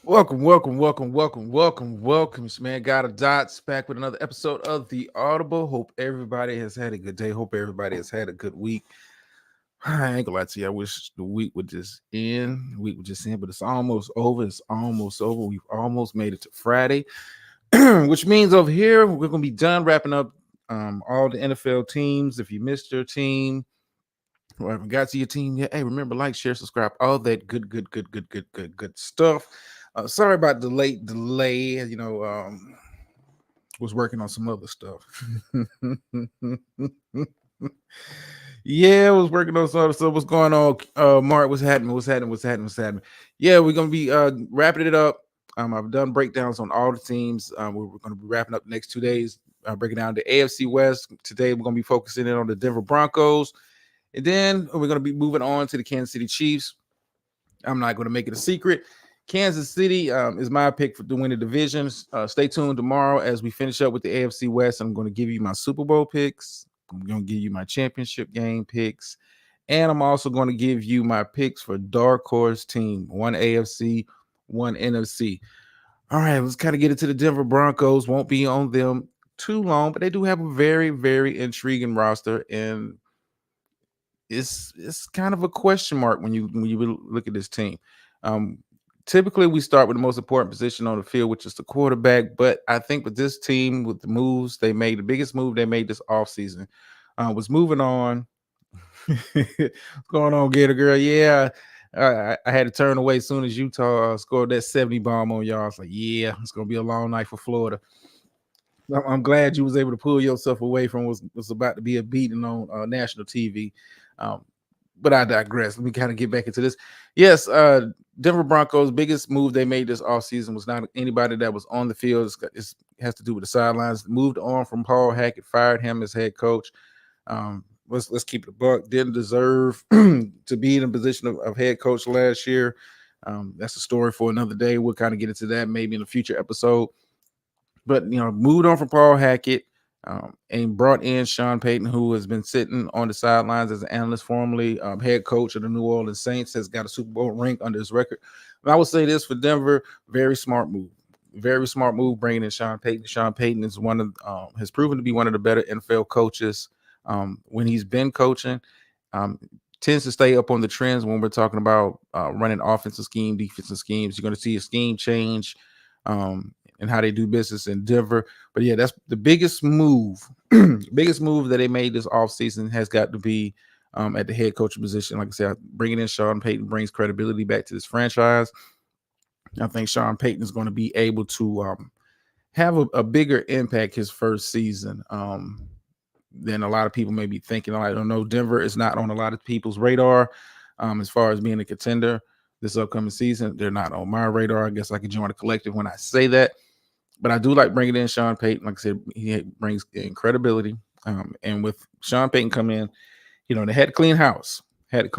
Welcome. It's man got a dots back with another episode of the Audible. Hope everybody has had a good day. Hope everybody has had a good week. I ain't gonna lie to you. I wish the week would just end. The week would just end, but it's almost over. It's almost over. We've almost made it to Friday, which means over here we're gonna be done wrapping up all the NFL teams. If you missed your team, or haven't got to your team yet, hey, remember, like, share, subscribe, all that good stuff. Sorry about the late delay. Was working on some other stuff. Yeah, I was working on some other stuff. What's going on, Mark? What's happening? Yeah, we're gonna be wrapping it up. I've done breakdowns on all the teams. We're gonna be wrapping up the next 2 days, breaking down the AFC West. Today, we're gonna be focusing in on the Denver Broncos, and then we're gonna be moving on to the Kansas City Chiefs. I'm not gonna make it a secret. Kansas City is my pick to win the divisions. Stay tuned tomorrow as we finish up with the AFC West. I'm going to give you my Super Bowl picks. I'm going to give you my championship game picks. And I'm also going to give you my picks for dark horse team, one AFC, one NFC. All right, let's kind of get into the Denver Broncos. Won't be on them too long, but they do have a very, very intriguing roster. And it's kind of a question mark when you look at this team. Um, Typically, we start with the most important position on the field, which is the quarterback. But I think with this team, with the moves they made, the biggest move they made this offseason was moving on. What's going on, Gator Girl? Yeah, I had to turn away as soon as Utah scored that 70 bomb on y'all. I was like, yeah, it's going to be a long night for Florida. I'm glad you was able to pull yourself away from what's about to be a beating on national TV. Um, but I digress. Let me kind of get back into this. Yes, Denver Broncos' biggest move they made this offseason was not anybody that was on the field. It has to do with the sidelines. Moved on from Paul Hackett, fired him as head coach. Let's keep it a buck. Didn't deserve to be in a position of head coach last year. That's a story for another day. We'll kind of get into that maybe in a future episode. But moved on from Paul Hackett, and brought in Sean Payton, who has been sitting on the sidelines as an analyst, formerly head coach of the New Orleans Saints, has got a Super Bowl ring under his record. But I would say this for Denver: very smart move. Very smart move bringing in Sean Payton. Sean Payton is has proven to be one of the better NFL coaches when he's been coaching. Um, Tends to stay up on the trends when we're talking about running offensive scheme, defensive schemes. You're going to see a scheme change. And how they do business in Denver. But yeah, that's the biggest move. Biggest move that they made this offseason has got to be at the head coaching position. Like I said, bringing in Sean Payton brings credibility back to this franchise. I think Sean Payton is going to be able to have a bigger impact his first season than a lot of people may be thinking. I don't know. Denver is not on a lot of people's radar as far as being a contender this upcoming season. They're not on my radar. I guess I can join the collective when I say that. But I do like bringing in Sean Payton. Like I said, he brings in credibility. And with Sean Payton come in, they had to clean house. And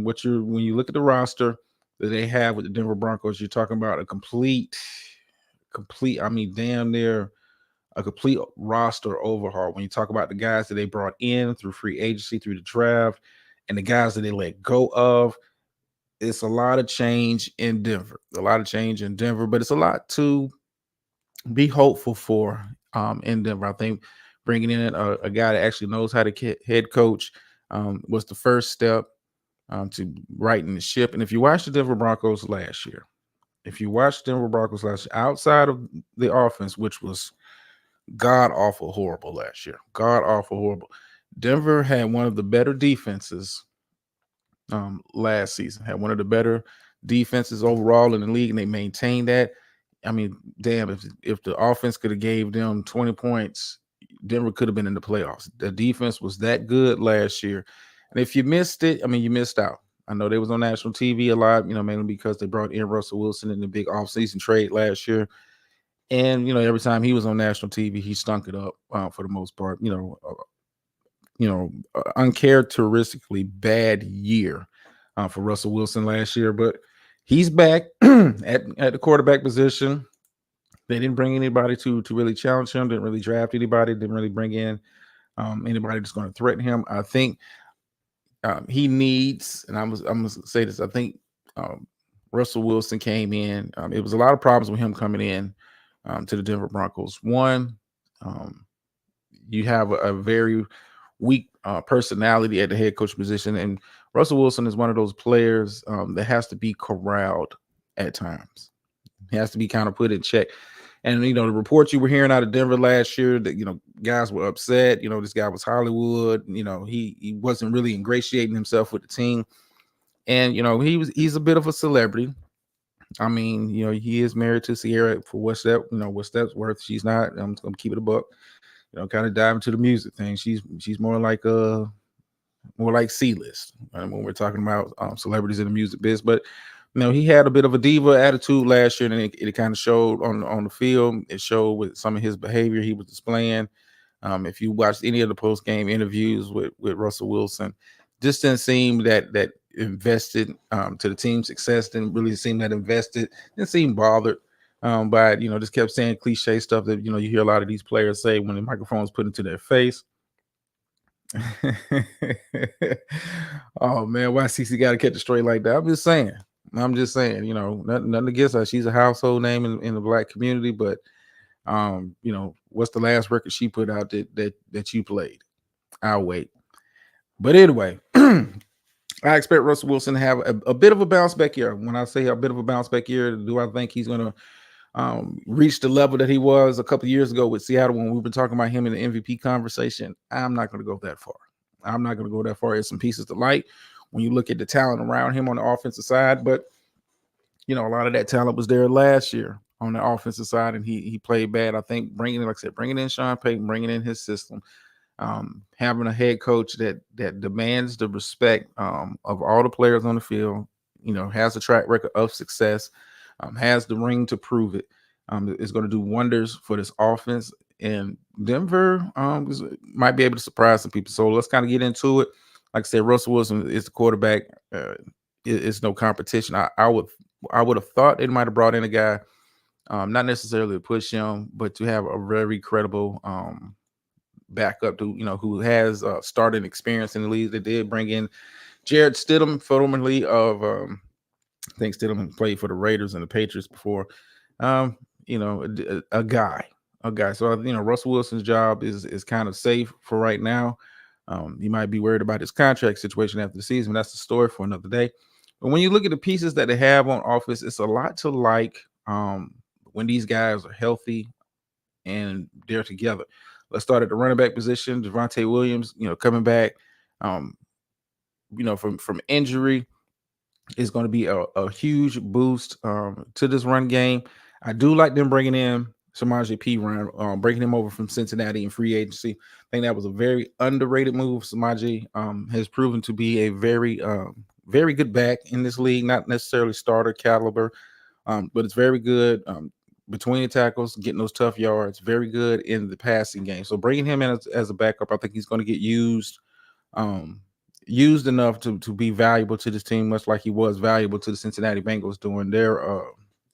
when you look at the roster that they have with the Denver Broncos, you're talking about a complete, I mean, damn near a complete roster overhaul. When you talk about the guys that they brought in through free agency, through the draft, and the guys that they let go of, it's a lot of change in Denver. But it's a lot to be hopeful for in Denver. I think bringing in a guy that actually knows how to head coach was the first step to righting the ship. And if you watch the Denver Broncos last year, outside of the offense, which was god awful horrible last year, Denver had one of the better defenses last season, had one of the better defenses overall in the league, and they maintained that. I mean, damn, if the offense could have gave them 20 points, Denver could have been in the playoffs. The defense was that good last year. And if you missed it, I mean, you missed out. I know they was on national TV a lot, mainly because they brought in Russell Wilson in the big offseason trade last year. And, every time he was on national TV, he stunk it up for the most part. Uncharacteristically bad year for Russell Wilson last year. But he's back at the quarterback position. They didn't bring anybody to really challenge him. Didn't really draft anybody. Didn't really bring in anybody that's going to threaten him. I think he needs, and I'm going to say this. I think Russell Wilson came in. It was a lot of problems with him coming in to the Denver Broncos. One, um, you have a very weak personality at the head coach position, and Russell Wilson is one of those players that has to be corralled at times. He has to be kind of put in check. And the reports you were hearing out of Denver last year that guys were upset. This guy was Hollywood. He wasn't really ingratiating himself with the team, and he's a bit of a celebrity. I mean, he is married to Sierra for what's that's worth. She's not. I'm just gonna keep it a buck. Kind of dive into the music thing. She's more like C-list when we're talking about celebrities in the music biz. But he had a bit of a diva attitude last year, and it kind of showed on the field. It showed with some of his behavior he was displaying. If you watched any of the post game interviews with Russell Wilson, just didn't seem that invested to the team's success. Didn't really seem that invested. Didn't seem bothered. But just kept saying cliche stuff that you hear a lot of these players say when the microphone is put into their face. Oh man, why CC got to catch it straight like that? I'm just saying. Nothing against her. She's a household name in the Black community, but what's the last record she put out that you played? I'll wait. But anyway, I expect Russell Wilson to have a bit of a bounce back year. When I say a bit of a bounce back year, do I think he's going to reach the level that he was a couple of years ago with Seattle when we've been talking about him in the MVP conversation? I'm not going to go that far. I'm not going to go that far. There's some pieces to like when you look at the talent around him on the offensive side, but a lot of that talent was there last year on the offensive side, and he played bad. I think bringing in Sean Payton, bringing in his system, having a head coach that demands the respect of all the players on the field, has a track record of success, has the ring to prove it, is going to do wonders for this offense. And Denver might be able to surprise some people. So let's kind of get into it. Like I said, Russell Wilson is the quarterback. It's no competition. I would have thought they might have brought in a guy, not necessarily to push him, but to have a very credible backup to who has starting experience in the league. They did bring in Jared Stidham, formerly of I think Stidham played for the Raiders and the Patriots before. A guy. So Russell Wilson's job is kind of safe for right now. You might be worried about his contract situation after the season. That's the story for another day. But when you look at the pieces that they have on offense, it's a lot to like when these guys are healthy and they're together. Let's start at the running back position. Javonte Williams, coming back, from injury is going to be a huge boost to this run game. I do like them bringing in Samaje Perine, breaking him over from Cincinnati in free agency. I think that was a very underrated move. Samaje has proven to be a very, very good back in this league, not necessarily starter caliber, but it's very good between the tackles, getting those tough yards, very good in the passing game. So bringing him in as a backup, I think he's going to get used enough to be valuable to this team, much like he was valuable to the Cincinnati Bengals during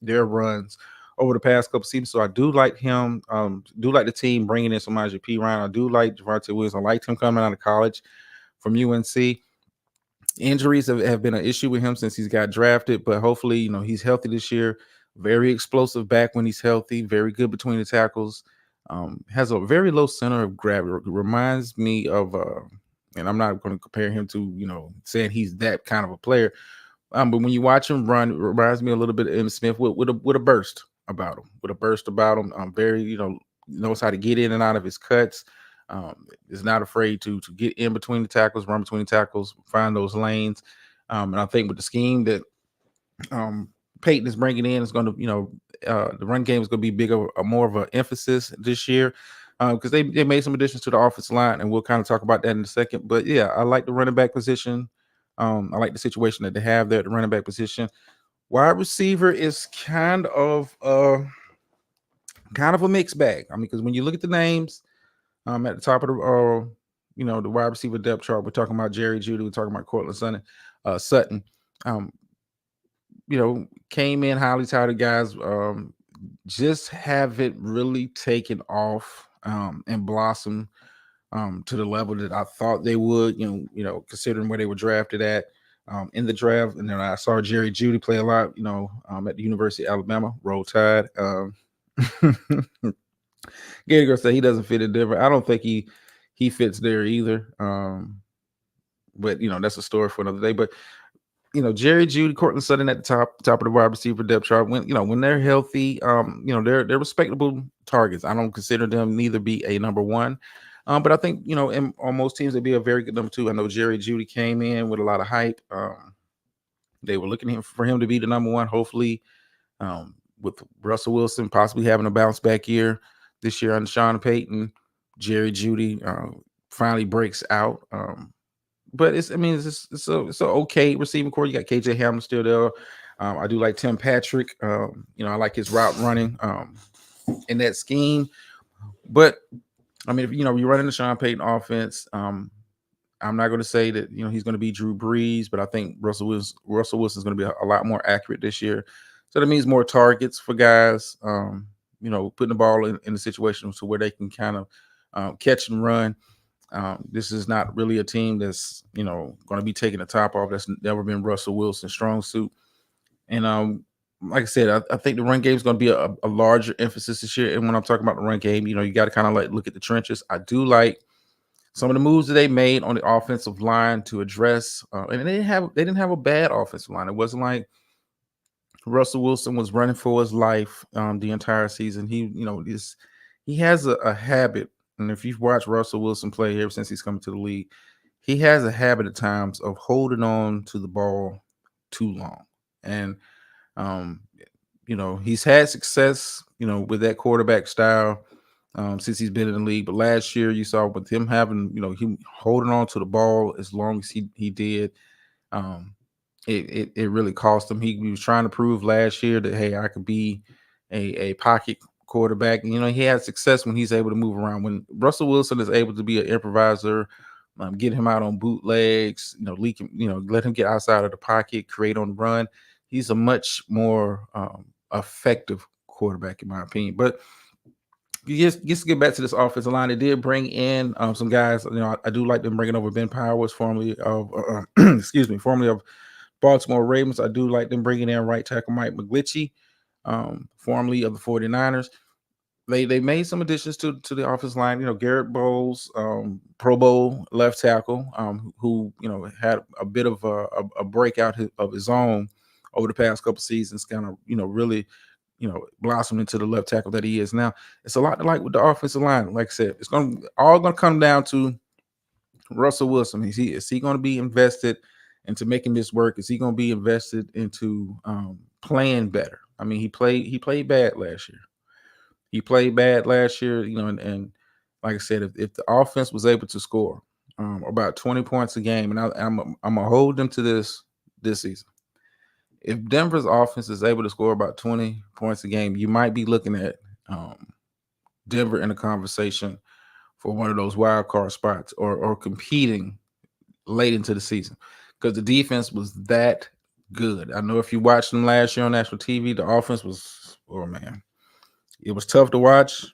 their runs over the past couple seasons. So I do like him. Do like the team bringing in Samaje Perine. I do like Javonte Williams. I liked him coming out of college from UNC. Injuries have been an issue with him since he's got drafted, but hopefully, he's healthy this year. Very explosive back when he's healthy. Very good between the tackles. Has a very low center of gravity. Reminds me of, and I'm not going to compare him to, saying he's that kind of a player. But when you watch him run, it reminds me a little bit of Emmitt Smith with a burst about him. Very, knows how to get in and out of his cuts. Is not afraid to get in between the tackles, run between the tackles, find those lanes. And I think with the scheme that Peyton is bringing in is going to, the run game is going to be bigger, more of an emphasis this year because they made some additions to the offensive line, and we'll kind of talk about that in a second. But yeah, I like the running back position. I like the situation that they have there at the running back position. Wide receiver is kind of a mixed bag. I mean, because when you look at the names at the top of the wide receiver depth chart, we're talking about Jerry Jeudy, we're talking about Cortland Sutton. Came in highly touted guys, just haven't really taken off and blossomed to the level that I thought they would, considering where they were drafted at. in the draft. And then I saw Jerry Judy play a lot, at the University of Alabama. Roll Tide. Gator said he doesn't fit in Denver. I don't think he fits there either. But that's a story for another day. But Jerry Judy, Cortland Sutton at the top of the wide receiver depth chart. When they're healthy, they're respectable targets. I don't consider them neither be a number one. But I think, on most teams, they'd be a very good number two. I know Jerry Judy came in with a lot of hype. They were looking for him to be the number one. Hopefully, with Russell Wilson possibly having a bounce back year this year under Sean Payton, Jerry Judy finally breaks out. But it's a okay receiving core. You got KJ Hamler still there. I do like Tim Patrick. I like his route running in that scheme. But I mean, if you're running the Sean Payton offense, I'm not going to say that he's going to be Drew Brees, but I think Russell Wilson's going to be a lot more accurate this year. So that means more targets for guys. Putting the ball in a situation to where they can kind of catch and run. This is not really a team that's going to be taking the top off. That's never been Russell Wilson's strong suit. And like I said, I think the run game is going to be a larger emphasis this year. And when I'm talking about the run game, you got to kind of like look at the trenches. I do like some of the moves that they made on the offensive line to address, and they didn't have a bad offensive line. It wasn't like Russell Wilson was running for his life the entire season. He has a habit, and if you've watched Russell Wilson play ever since he's come to the league, he has a habit at times of holding on to the ball too long. And he's had success, with that quarterback style since he's been in the league. But last year, you saw with him having, him holding on to the ball as long as he did. It really cost him. He was trying to prove last year that, hey, I could be a pocket quarterback. And, he had success when he's able to move around. When Russell Wilson is able to be an improviser, get him out on bootlegs, let him get outside of the pocket, create on the run. He's a much more effective quarterback, in my opinion. But just to get back to this offensive line, they did bring in some guys. I do like them bringing over Ben Powers, formerly of formerly of Baltimore Ravens. I do like them bringing in right tackle Mike McGlinchey, formerly of the 49ers. They made some additions to the offensive line. Garrett Bowles, Pro Bowl left tackle, who had a bit of a breakout of his own over the past couple seasons. Kind of really blossomed into the left tackle that he is now. It's a lot to like with the offensive line. Like I said, it's all going to come down to Russell Wilson. Is he going to be invested into making this work? Is he going to be invested into playing better? I mean, he played bad last year. And like I said, if the offense was able to score about 20 points a game, and I'm gonna hold them to this season. If Denver's offense is able to score about 20 points a game, you might be looking at Denver in a conversation for one of those wild card spots or competing late into the season, because the defense was that good. I know if you watched them last year on national TV, the offense was, oh man, it was tough to watch.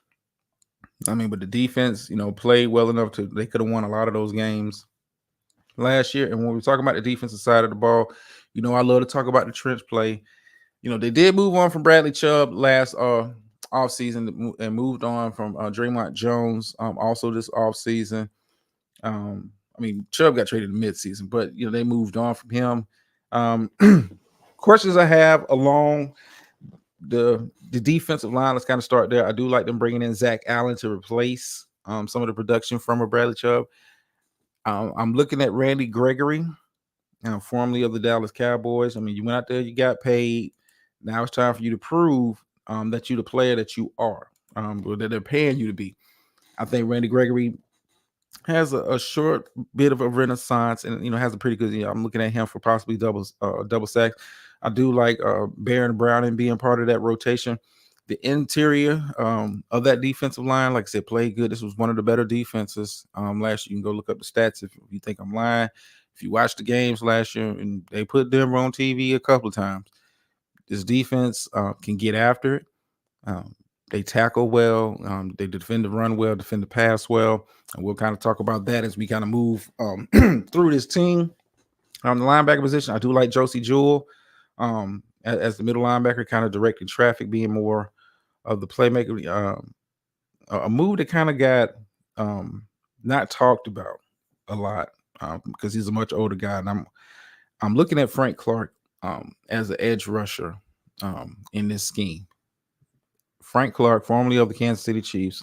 I mean, but the defense, played well enough they could have won a lot of those games last year. And when we're talking about the defensive side of the ball, I love to talk about the trench play. They did move on from Bradley Chubb last offseason and moved on from Draymond Jones also this offseason. I mean, Chubb got traded in midseason, but they moved on from him. Questions I have along the defensive line, let's kind of start there. I do like them bringing in Zach Allen to replace some of the production from a Bradley Chubb. I'm looking at Randy Gregory, formerly of the Dallas Cowboys. I mean, you went out there, you got paid. Now it's time for you to prove that you're the player that you are, or that they're paying you to be. I think Randy Gregory has a short bit of a renaissance, and has a pretty good. I'm looking at him for possibly double sacks. I do like Baron Browning being part of that rotation. The interior of that defensive line, like I said, played good. This was one of the better defenses last year. You can go look up the stats if you think I'm lying. If you watch the games last year, and they put Denver on TV a couple of times, this defense can get after it. They tackle well. They defend the run well, defend the pass well. And we'll kind of talk about that as we kind of move through this team. On the linebacker position, I do like Josie Jewell as the middle linebacker, kind of directing traffic, being more of the playmaker. A move that kind of got not talked about a lot because he's a much older guy, and I'm looking at Frank Clark as an edge rusher in this scheme. Frank Clark, formerly of the Kansas City Chiefs,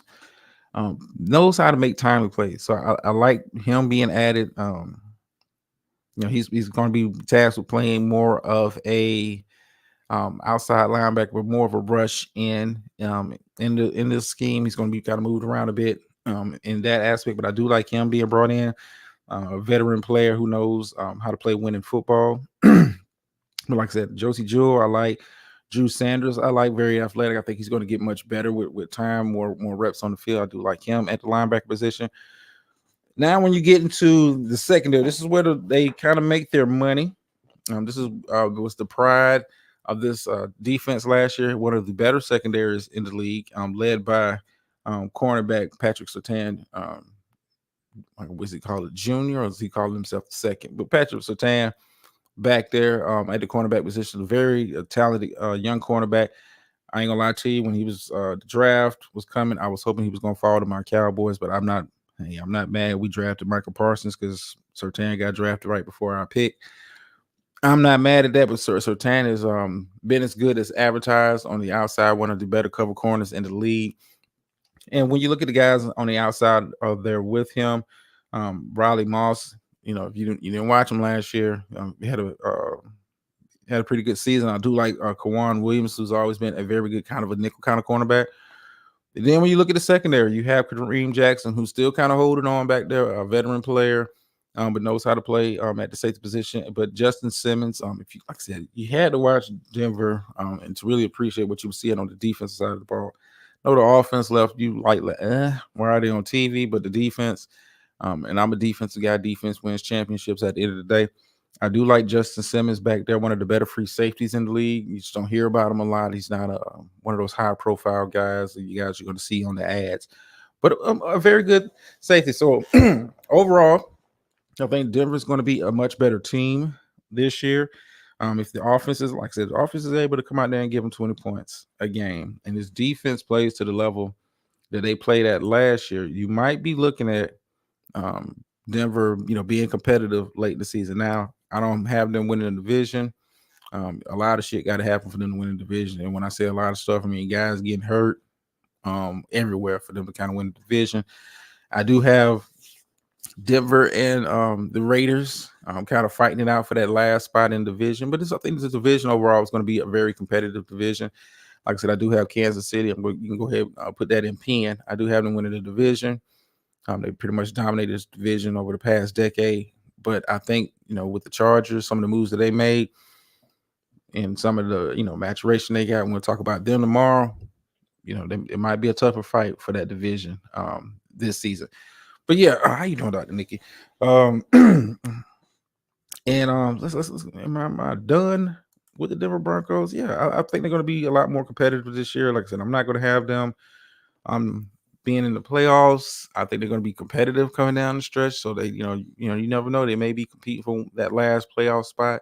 knows how to make timely plays. So I like him being added. He's going to be tasked with playing more of a outside linebacker with more of a rush in this scheme. He's going to be kind of moved around a bit in that aspect, but I do like him being brought in, a veteran player who knows how to play winning football. But like I said, Josie Jewell, I like. Drew Sanders, I like, very athletic. I think he's going to get much better with time, more reps on the field. I do like him at the linebacker position. Now, when you get into the secondary, this is where they kind of make their money. This is was the pride of this defense last year. One of the better secondaries in the league, led by cornerback Patrick Surtain. Was he called it junior, or does he call himself the second? But Patrick Surtain back there at the cornerback position, a very talented young cornerback. I ain't gonna lie to you, when he was the draft was coming, I was hoping he was gonna fall to my Cowboys, but I'm not mad we drafted Michael Parsons because Surtain got drafted right before our pick. I'm not mad at that, but Surtain has been as good as advertised on the outside, one of the better cover corners in the league. And when you look at the guys on the outside there with him, Riley Moss, if you didn't watch him last year, he had a pretty good season. I do like Kawan Williams, who's always been a very good kind of a nickel kind of cornerback. And then when you look at the secondary, you have Kareem Jackson, who's still kind of holding on back there, a veteran player, but knows how to play at the safety position. But Justin Simmons, if you, like I said, you had to watch Denver and to really appreciate what you were seeing on the defensive side of the ball. No, the offense left you like why are they on TV? But the defense, and I'm a defensive guy. Defense wins championships at the end of the day. I do like Justin Simmons back there, one of the better free safeties in the league. You just don't hear about him a lot. He's not one of those high-profile guys that you guys are going to see on the ads, but a very good safety. So overall, I think Denver's going to be a much better team this year. If the offense is, like I said, the offense is able to come out there and give them 20 points a game, and his defense plays to the level that they played at last year, you might be looking at Denver, being competitive late in the season. Now, I don't have them winning the division. A lot of shit got to happen for them to win the division. And when I say a lot of stuff, I mean guys getting hurt everywhere for them to kind of win the division. I do have Denver and the Raiders kind of fighting it out for that last spot in the division. But I think this division overall is going to be a very competitive division. Like I said, I do have Kansas City. You can go ahead and put that in pen. I do have them winning the division. They pretty much dominated this division over the past decade. But I think, with the Chargers, some of the moves that they made and some of the, maturation they got, and we'll talk about them tomorrow, it might be a tougher fight for that division this season. But yeah, how you doing, Dr. Nikki? And let's am I done with the Denver Broncos? Yeah, I think they're going to be a lot more competitive this year. Like I said, I'm not going to have them being in the playoffs. I think they're going to be competitive coming down the stretch. So they, you never know. They may be competing for that last playoff spot.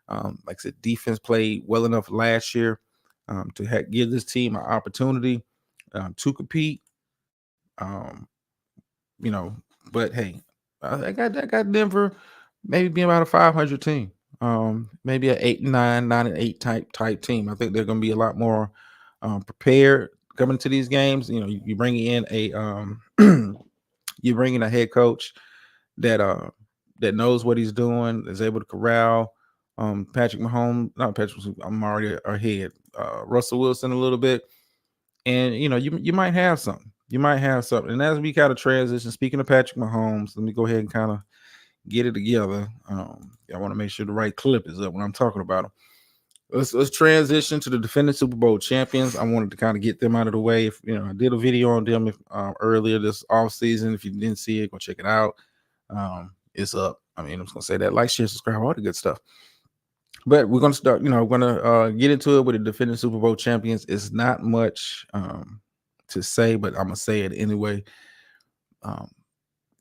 Like I said, defense played well enough last year to give this team an opportunity to compete. But hey, I got Denver maybe being about a 500 team. Maybe an 8-9, 9-8 type team. I think they're going to be a lot more prepared coming to these games. You bring in you bring in a head coach that knows what he's doing, is able to corral Patrick Mahomes, not Patrick. I'm already ahead. Russell Wilson a little bit, and you might have something. You might have something. And as we kind of transition, speaking of Patrick Mahomes, let me go ahead and kind of get it together. I want to make sure the right clip is up when I'm talking about him. Let's transition to the defending Super Bowl champions. I wanted to kind of get them out of the way. If I did a video on them earlier this off season. If you didn't see it, go check it out. It's up. I mean, I'm just gonna say that. Like, share, subscribe, all the good stuff. But we're gonna start. We're gonna get into it with the defending Super Bowl champions. It's not much to say, but I'm gonna say it anyway.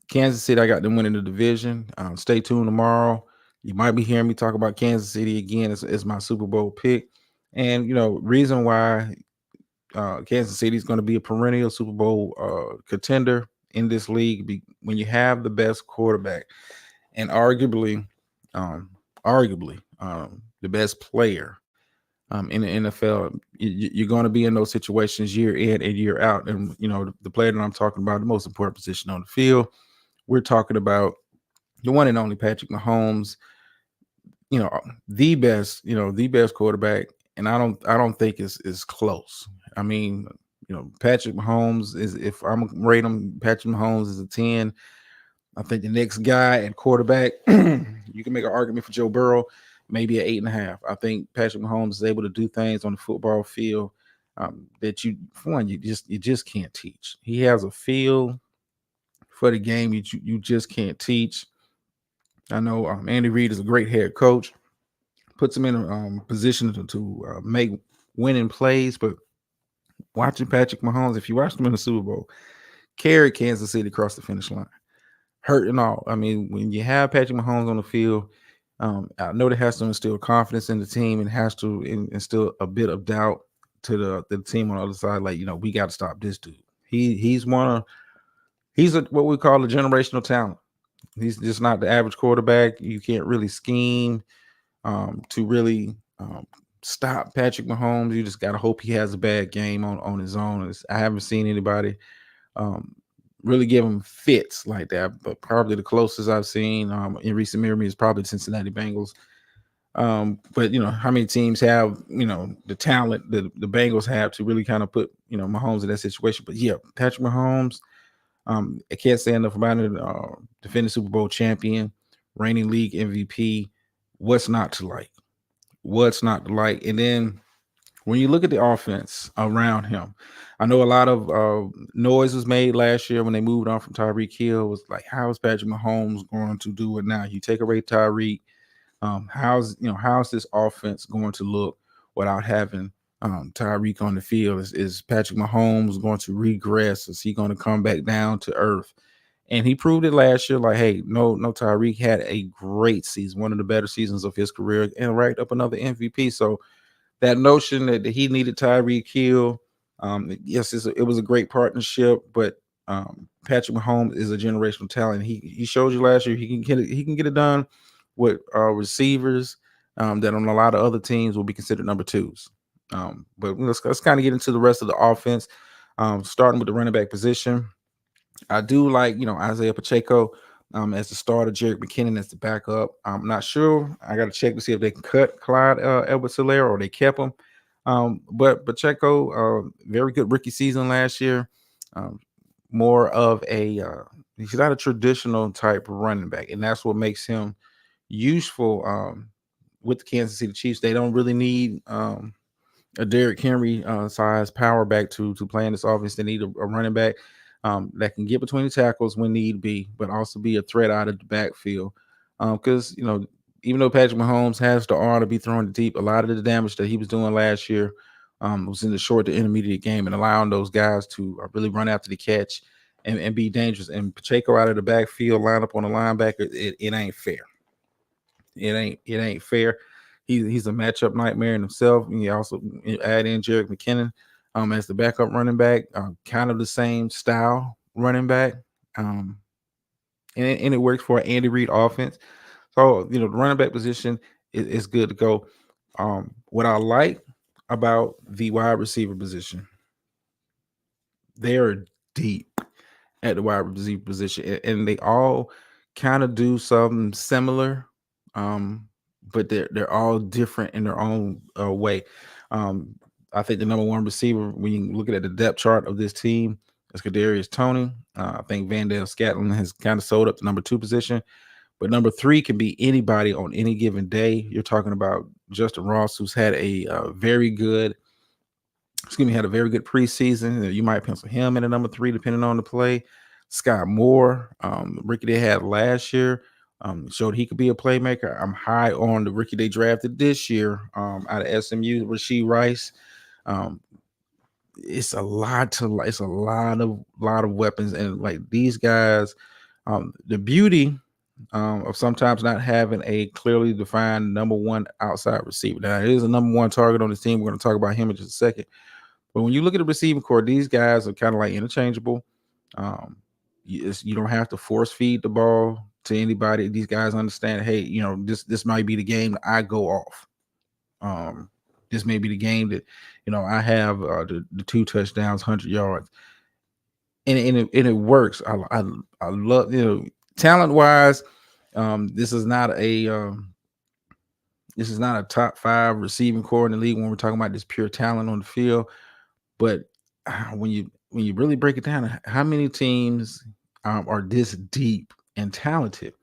Kansas City, I got them winning the division. Stay tuned tomorrow. You might be hearing me talk about Kansas City again as my Super Bowl pick. And, reason why Kansas City is going to be a perennial Super Bowl contender in this league when you have the best quarterback and um, arguably, the best player in the NFL. You're going to be in those situations year in and year out. And, the player that I'm talking about, the most important position on the field, we're talking about the one and only Patrick Mahomes, the best quarterback. And I don't think it's close. I mean, Patrick Mahomes is, if I'm rate him, Patrick Mahomes is a 10. I think the next guy at quarterback, you can make an argument for Joe Burrow, maybe an 8.5. I think Patrick Mahomes is able to do things on the football field that for one, you just can't teach. He has a feel for the game you just can't teach. I know Andy Reid is a great head coach, puts him in a position to make winning plays, but watching Patrick Mahomes, if you watched him in the Super Bowl, carry Kansas City across the finish line, hurt and all. I mean, when you have Patrick Mahomes on the field, I know that has to instill confidence in the team and has to instill a bit of doubt to the team on the other side. Like, we got to stop this dude. He's what we call a generational talent. He's just not the average quarterback. You can't really scheme to really stop Patrick Mahomes. You just got to hope he has a bad game on his own. I haven't seen anybody um, really give him fits like that, but probably the closest I've seen in recent memory is probably the Cincinnati Bengals. But how many teams have the talent that the Bengals have to really kind of put Mahomes in that situation? But yeah, Patrick Mahomes. I can't say enough about it. Defending Super Bowl champion, reigning league MVP. What's not to like? What's not to like? And then when you look at the offense around him, I know a lot of noise was made last year when they moved on from Tyreek Hill. It was like, how is Patrick Mahomes going to do it now? You take away Tyreek. How's this offense going to look without having Tyreek on the field? Is Patrick Mahomes going to regress? Is he going to come back down to earth? And he proved it last year. Like, hey, no, Tyreek had a great season, one of the better seasons of his career, and racked up another MVP. So that notion that he needed Tyreek Hill, yes, it was a great partnership, but Patrick Mahomes is a generational talent. He showed you last year he can get it done with receivers that on a lot of other teams will be considered number twos. But let's kind of get into the rest of the offense, starting with the running back position. I do like, Isaiah Pacheco as the starter, Jerick McKinnon as the backup. I'm not sure. I got to check to see if they can cut Clyde Edwards-Helaire or they kept him. But Pacheco, very good rookie season last year. Um, More of he's not a traditional type of running back, and that's what makes him useful with the Kansas City Chiefs. They don't really need a Derrick Henry size power back to play in this offense. They need a running back that can get between the tackles when need be, but also be a threat out of the backfield. Because even though Patrick Mahomes has the arm to be throwing it deep, a lot of the damage that he was doing last year was in the short to intermediate game and allowing those guys to really run after the catch and be dangerous. And Pacheco out of the backfield, line up on the linebacker, it ain't fair. It ain't fair. He's a matchup nightmare in himself. And you also add in Jerick McKinnon as the backup running back, kind of the same style running back, and it works for an Andy Reid offense. So the running back position is good to go. What I like about the wide receiver position, they are deep at the wide receiver position, and they all kind of do something similar, but they're all different in their own way. Um, I think the number one receiver, when you look at the depth chart of this team, is Kadarius Toney. I think Van Dale Scatlin has kind of sold up the number two position, but number three can be anybody on any given day. You're talking about Justin Ross, who's had a very good had a very good preseason. You might pencil him in at number three, depending on the play. Scott Moore, rookie they had last year, showed he could be a playmaker. I'm high on the rookie they drafted this year out of SMU, Rashee Rice. Um, it's a lot of weapons, and like these guys, the beauty of sometimes not having a clearly defined number one outside receiver. Now, it is a number one target on the team. We're going to talk about him in just a second. But when you look at the receiving core, these guys are kind of like interchangeable. Um, you don't have to force feed the ball to anybody. These guys understand, hey, this might be the game that I go off. Um, this may be the game that I have the 2 touchdowns, 100 yards, and it works. I love talent wise. This is not a top five receiving core in the league when we're talking about this pure talent on the field. But when you really break it down, how many teams are this deep and talented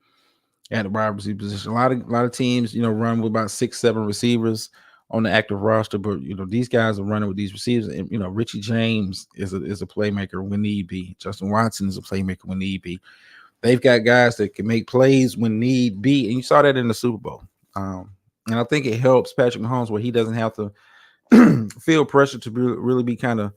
at the wide receiver position? A lot of teams, run with about 6, 7 receivers on the active roster, but these guys are running with these receivers. And Richie James is a playmaker when need be. Justin Watson is a playmaker when need be. They've got guys that can make plays when need be, and you saw that in the Super Bowl. And I think it helps Patrick Mahomes where he doesn't have to feel pressure to really be kind of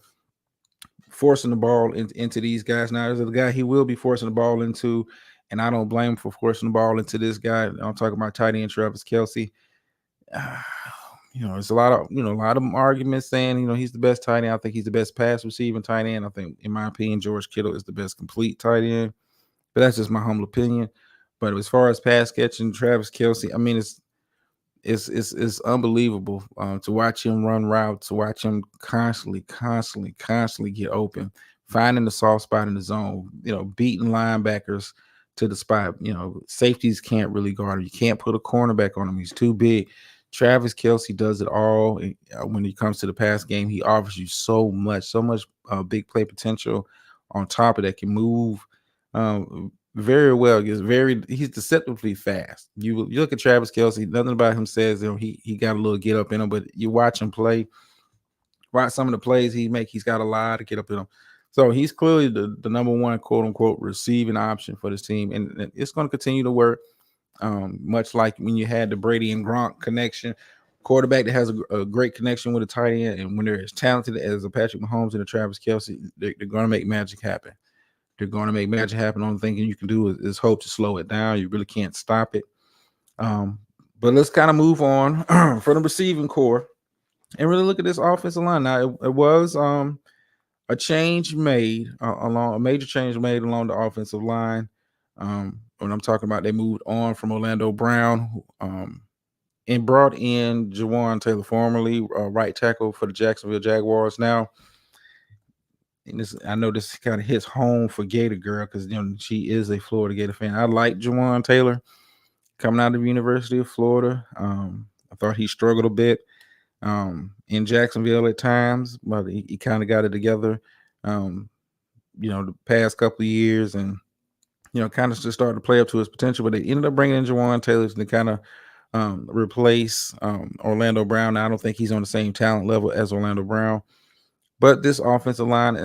forcing the ball into these guys. Now, there's a guy he will be forcing the ball into, and I don't blame him for forcing the ball into this guy. I'm talking about tight end Travis Kelce. Uh, it's a lot of arguments saying, he's the best tight end. I think he's the best pass receiving tight end. I think, in my opinion, George Kittle is the best complete tight end. But that's just my humble opinion. But as far as pass catching, Travis Kelce, I mean, it's unbelievable to watch him run routes, to watch him constantly get open, finding the soft spot in the zone, beating linebackers to the spot. Safeties can't really guard him. You can't put a cornerback on him. He's too big. Travis Kelce does it all. When it comes to the pass game, he offers you so much big play potential on top of that, can move very well. He's deceptively fast. You look at Travis Kelce, nothing about him says he got a little get up in him, but you watch him play, watch some of the plays he make, he's got a lot to get up in him. So he's clearly the number one quote unquote receiving option for this team, and it's going to continue to work. Much like when you had the Brady and Gronk connection, quarterback that has a great connection with a tight end, and when they're as talented as a Patrick Mahomes and a Travis Kelce, they're going to make magic happen. They're going to make magic happen. Only thing you can do is hope to slow it down. You really can't stop it. Um, but let's kind of move on from the receiving core and really look at this offensive line. Now, it was a change made along a major change made along the offensive line. When I'm talking about, they moved on from Orlando Brown and brought in Jawan Taylor, formerly right tackle for the Jacksonville Jaguars. Now, and I know this kind of hits home for Gator Girl because she is a Florida Gator fan. I like Jawan Taylor coming out of the University of Florida. I thought he struggled a bit in Jacksonville at times, but he kind of got it together. The past couple of years, and kind of just started to play up to his potential. But they ended up bringing in Jawan Taylor to kind of replace Orlando Brown. Now, I don't think he's on the same talent level as Orlando Brown. But this offensive line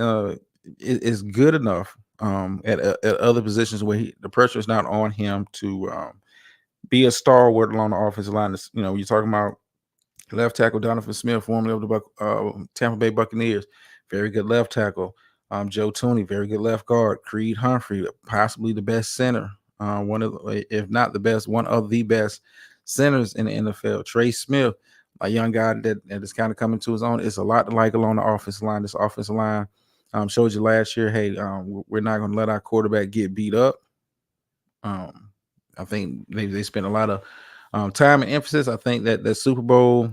is good enough at other positions where the pressure is not on him to be a stalwart along the offensive line. You're talking about left tackle Donovan Smith, formerly of the Tampa Bay Buccaneers, very good left tackle. Joe Tooney, very good left guard. Creed Humphrey, possibly the best center, if not the best, one of the best centers in the NFL. Trey Smith, a young guy that is kind of coming to his own. It's a lot to like along the offensive line. This offensive line showed you last year, hey, we're not going to let our quarterback get beat up. I think they spent a lot of time and emphasis. I think that Super Bowl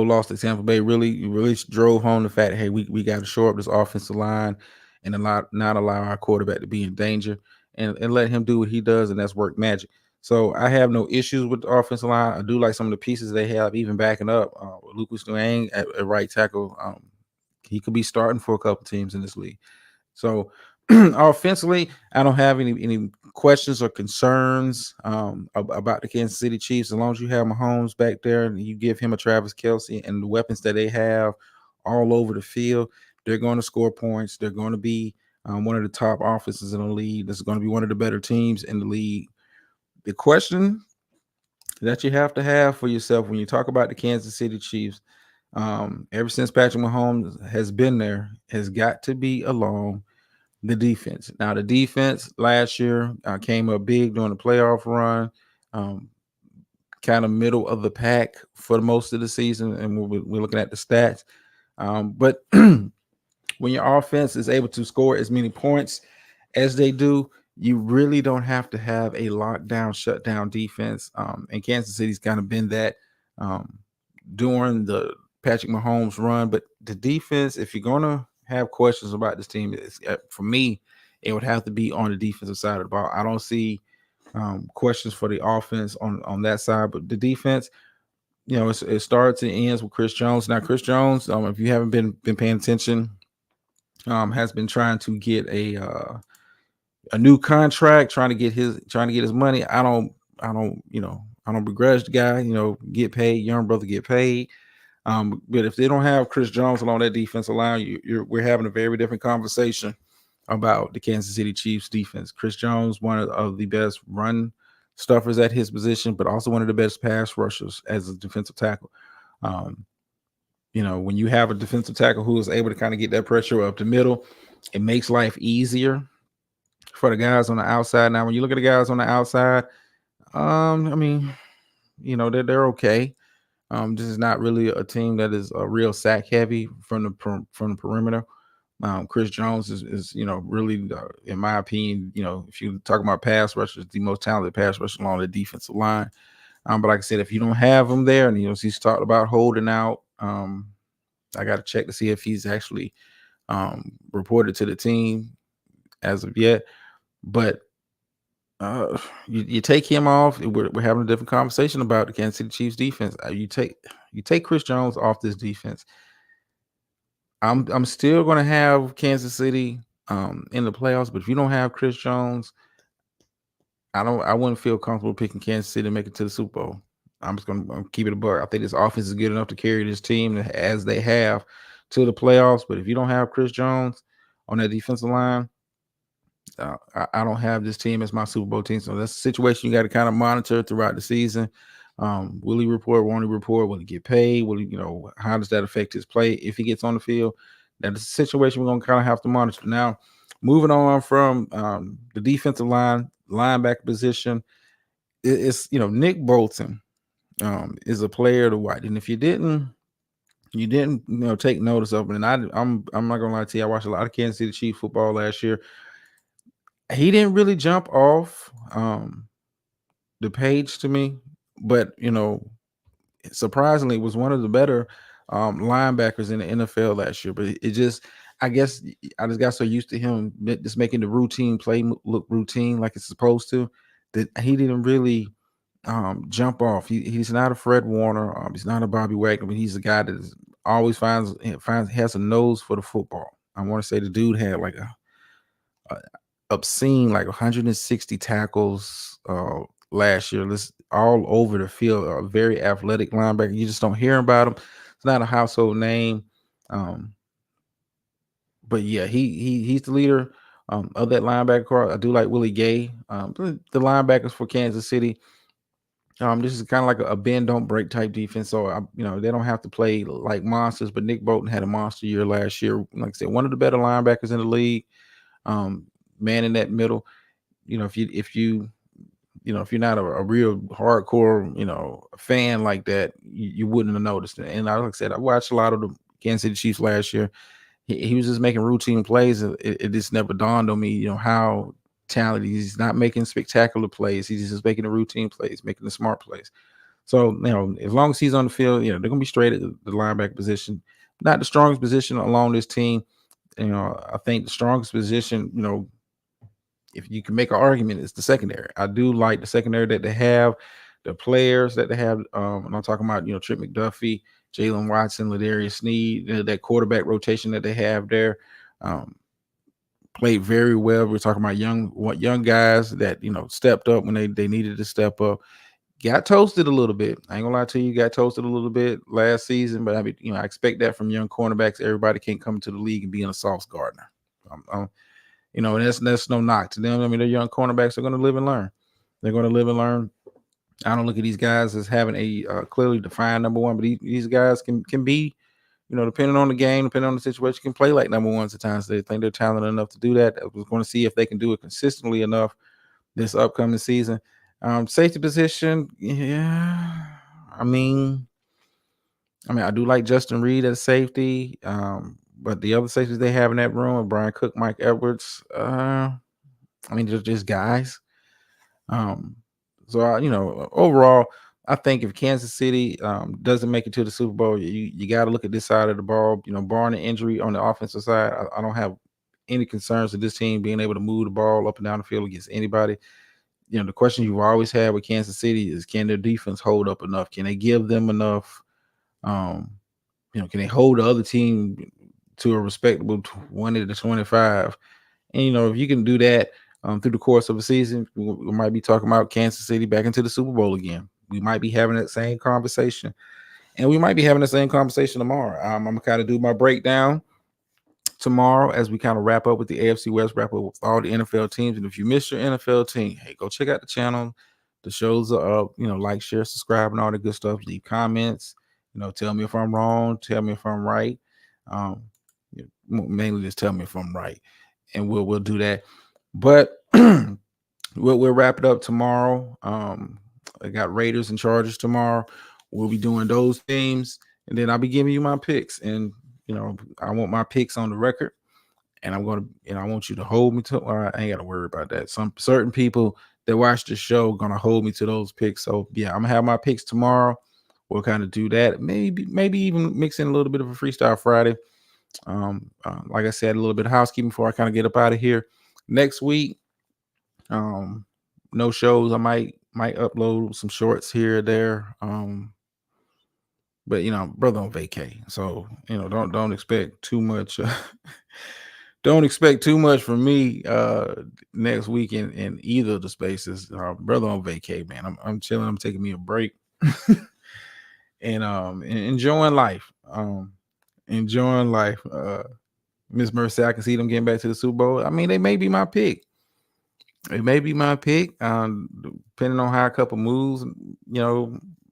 loss to Tampa Bay really drove home the fact, hey, we got to shore up this offensive line and not allow our quarterback to be in danger and let him do what he does, and that's work magic. So I have no issues with the offensive line. I do like some of the pieces they have, even backing up. Lucas Duane at right tackle. He could be starting for a couple teams in this league. So offensively, I don't have any questions or concerns about the Kansas City Chiefs. As long as you have Mahomes back there and you give him a Travis Kelce and the weapons that they have all over the field, they're going to score points. They're going to be one of the top offenses in the league. This is going to be one of the better teams in the league. The question that you have to have for yourself when you talk about the Kansas City Chiefs, ever since Patrick Mahomes has been there, has got to be along The defense. Now, the defense last year came up big during the playoff run, um, kind of middle of the pack for most of the season, and we're looking at the stats. But when your offense is able to score as many points as they do, you really don't have to have a lockdown, shutdown defense. And Kansas City's kind of been that um, during the Patrick Mahomes run. But the defense, if you're gonna have questions about this team, for me, it would have to be on the defensive side of the ball. I don't see questions for the offense on that side, but the defense, it starts and ends with Chris Jones. Now, Chris Jones, if you haven't been paying attention, has been trying to get a new contract, trying to get his money. I don't begrudge the guy. Get paid. Young brother get paid. But if they don't have Chris Jones along that defensive line, we're having a very different conversation about the Kansas City Chiefs defense. Chris Jones, one of the best run stuffers at his position, but also one of the best pass rushers as a defensive tackle. Um, when you have a defensive tackle who is able to kind of get that pressure up the middle, it makes life easier for the guys on the outside. Now, when you look at the guys on the outside, I mean, they're okay. This is not really a team that is a real sack heavy from the perimeter. Chris Jones is really, in my opinion, if you talk about pass rushers, the most talented pass rusher along the defensive line. But like I said, if you don't have him there, and he's talked about holding out, I got to check to see if he's actually reported to the team as of yet. But you take him off, we're having a different conversation about the Kansas City Chiefs defense. You take Chris Jones off this defense. I'm still going to have Kansas City in the playoffs, but if you don't have Chris Jones, I wouldn't feel comfortable picking Kansas City to make it to the Super Bowl. I'm just going to keep it a buck. I think this offense is good enough to carry this team as they have to the playoffs. But if you don't have Chris Jones on that defensive line, I don't have this team as my Super Bowl team. So that's a situation you got to kind of monitor throughout the season. Will he report? Won't he report? Will he get paid? How does that affect his play if he gets on the field? That's a situation we're going to kind of have to monitor. Now, moving on from the defensive linebacker position, it's Nick Bolton is a player to watch. And if you didn't take notice of it, and I'm not gonna lie to you, I watched a lot of Kansas City Chiefs football last year. He didn't really jump off the page to me, but surprisingly was one of the better linebackers in the NFL last year. But it just, I guess I just got so used to him just making the routine play look routine like it's supposed to, that he didn't really jump off. He's not a Fred Warner. He's not a Bobby Wagner, but he's a guy that always has a nose for the football. I want to say the dude had like a obscene like 160 tackles last year. This all over the field. A very athletic linebacker. You just don't hear about him. It's not a household name. But yeah, he's the leader of that linebacker core. I do like Willie Gay. The linebackers for Kansas City. This is kind of like a bend don't break type defense. So they don't have to play like monsters. But Nick Bolton had a monster year last year. Like I said, one of the better linebackers in the league. Man in that middle. If you're not a real hardcore fan like that, you wouldn't have noticed it. And like I said, I watched a lot of the Kansas City Chiefs last year. He was just making routine plays. It just never dawned on me, how talented he's not making spectacular plays. He's just making the routine plays, making the smart plays. So, as long as he's on the field, they're going to be straight at the linebacker position. Not the strongest position along this team. I think the strongest position, if you can make an argument, it's the secondary. I do like the secondary that they have, the players that they have. And I'm talking about, Trent McDuffie, Jalen Watson, Ladarius Sneed, that quarterback rotation that they have there. Played very well. We're talking about young guys that stepped up when they needed to step up. Got toasted a little bit. I ain't gonna lie to you, got toasted a little bit last season, but I mean, I expect that from young cornerbacks. Everybody can't come to the league and be a Sauce Gardner. That's no knock to them. I mean, they're young cornerbacks. They're going to live and learn. They're going to live and learn. I don't look at these guys as having a clearly defined number one, but these guys can be depending on the game, depending on the situation, can play like number ones at times. They think they're talented enough to do that. I was going to see if they can do it consistently enough this upcoming season. Safety position, yeah. I mean, I do like Justin Reed as safety, but the other safeties they have in that room, Brian Cook, Mike Edwards, they're just guys. Um, overall, I think if Kansas City doesn't make it to the Super Bowl, you got to look at this side of the ball. Barring an injury on the offensive side, I don't have any concerns with this team being able to move the ball up and down the field against anybody. The question you've always had with Kansas City is, can their defense hold up enough? Can they give them enough? Um, can they hold the other team to a respectable 20 to 25? And if you can do that through the course of a season, we might be talking about Kansas City back into the Super Bowl again. We might be having that same conversation, and we might be having the same conversation tomorrow. I'm gonna kind of do my breakdown tomorrow as we kind of wrap up with the AFC West, wrap up with all the NFL teams. And if you missed your NFL team, hey, go check out the channel. The shows are up. Like, share, subscribe, and all the good stuff. Leave comments. Tell me if I'm wrong. Tell me if I'm right. Mainly just tell me if I'm right, and we'll do that. But we'll wrap it up tomorrow. I got Raiders and Chargers tomorrow. We'll be doing those teams, and then I'll be giving you my picks. And I want my picks on the record, and I want you to hold me to. I ain't got to worry about that. Some certain people that watch the show gonna hold me to those picks. So yeah, I'm gonna have my picks tomorrow. We'll kind of do that. Maybe even mix in a little bit of a freestyle Friday. Like I said, a little bit of housekeeping before I kind of get up out of here. Next week, no shows. I might upload some shorts here or there. But brother on vacay, so don't expect too much. Don't expect too much from me next week in either of the spaces. Brother on vacay, man. I'm chilling. I'm taking me a break and enjoying life. Enjoying life. Miss Mercy, I can see them getting back to the Super Bowl. They may be my pick. It may be my pick, depending on how a couple moves,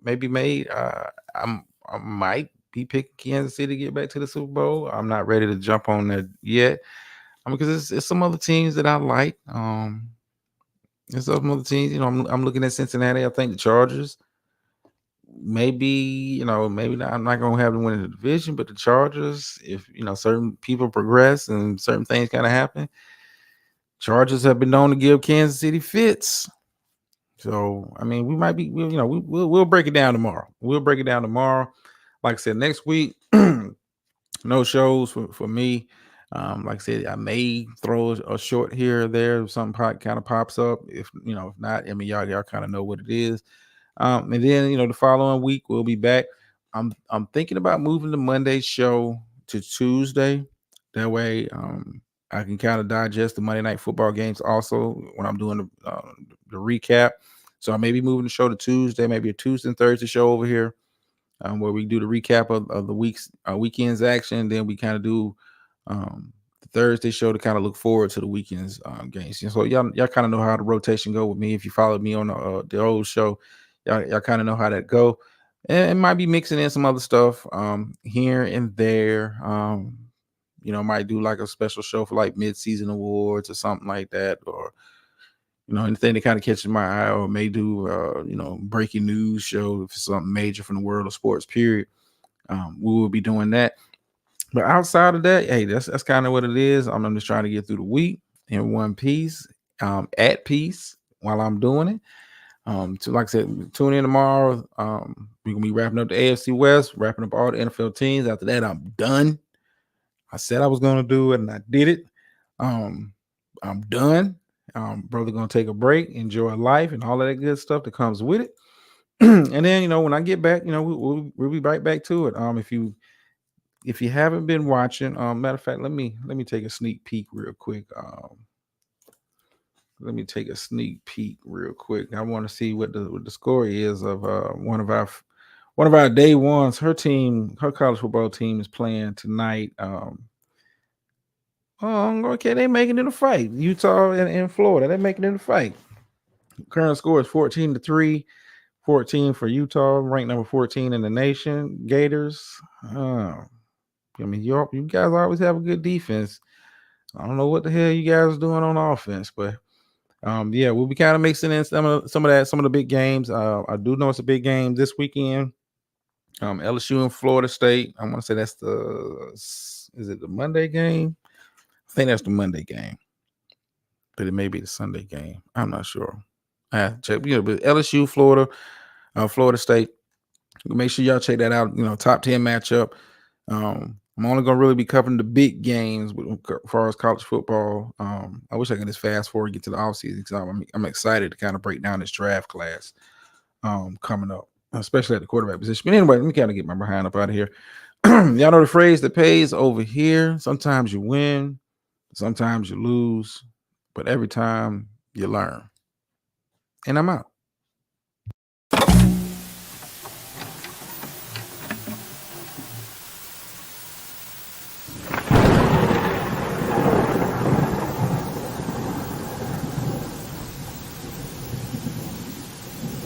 maybe made. I might be picking Kansas City to get back to the Super Bowl. I'm not ready to jump on that yet. Because it's some other teams that I like. There's some other teams. I'm looking at Cincinnati. I think the Chargers. Maybe maybe not, I'm not gonna have them win the division, but the Chargers, if certain people progress and certain things kind of happen, Chargers have been known to give Kansas City fits. So we might be, we'll break it down tomorrow. We'll break it down tomorrow. Like I said, next week, no shows for me. Like I said, I may throw a short here or there if something kind of pops up. If not, y'all kind of know what it is. And then the following week we'll be back. I'm thinking about moving the Monday show to Tuesday. That way, I can kind of digest the Monday Night Football games also when I'm doing the recap. So I may be moving the show to Tuesday, maybe a Tuesday and Thursday show over here, where we do the recap of the weekend's action. Then we kind of do the Thursday show to kind of look forward to the weekend's games. So y'all kind of know how the rotation go with me. If you followed me on the old show, y'all kind of know how that go. And it might be mixing in some other stuff here and there. Might do like a special show for like mid-season awards or something like that, or anything that kind of catches my eye, or may do breaking news show if it's something major from the world of sports, period. We will be doing that. But outside of that, hey, that's kind of what it is. I'm just trying to get through the week in one piece, at peace while I'm doing it. So like I said, tune in tomorrow. We're gonna be wrapping up the AFC West, wrapping up all the NFL teams. After that, I'm done. I said I was gonna do it, and I did it. I'm done. Brother gonna take a break, enjoy life, and all of that good stuff that comes with it. And then when I get back, we'll be right back to it. If you haven't been watching, matter of fact, let me take a sneak peek real quick. Let me take a sneak peek real quick. I want to see what the score is of one of our day ones. Her college football team is playing tonight. Okay, they making it a fight. Utah and Florida, they're making it a fight. Current score is 14-3. 14 for Utah, ranked number 14 in the nation. Gators. I mean, you guys always have a good defense. I don't know what the hell you guys are doing on offense, but yeah, we'll be kind of mixing in some of the big games. I do know it's a big game this weekend. LSU and Florida State. I want to say that's is it the Monday game? I think that's the Monday game, but it may be the Sunday game. I'm not sure. I have to check. But LSU, Florida, Florida State. Make sure y'all check that out. Top 10 matchup. I'm only gonna really be covering the big games as far as college football. I wish I could just fast forward get to the offseason because I'm excited to kind of break down this draft class coming up, especially at the quarterback position. But anyway, let me kind of get my behind up out of here. Y'all know the phrase that pays over here. Sometimes you win, sometimes you lose, but every time you learn. And I'm out.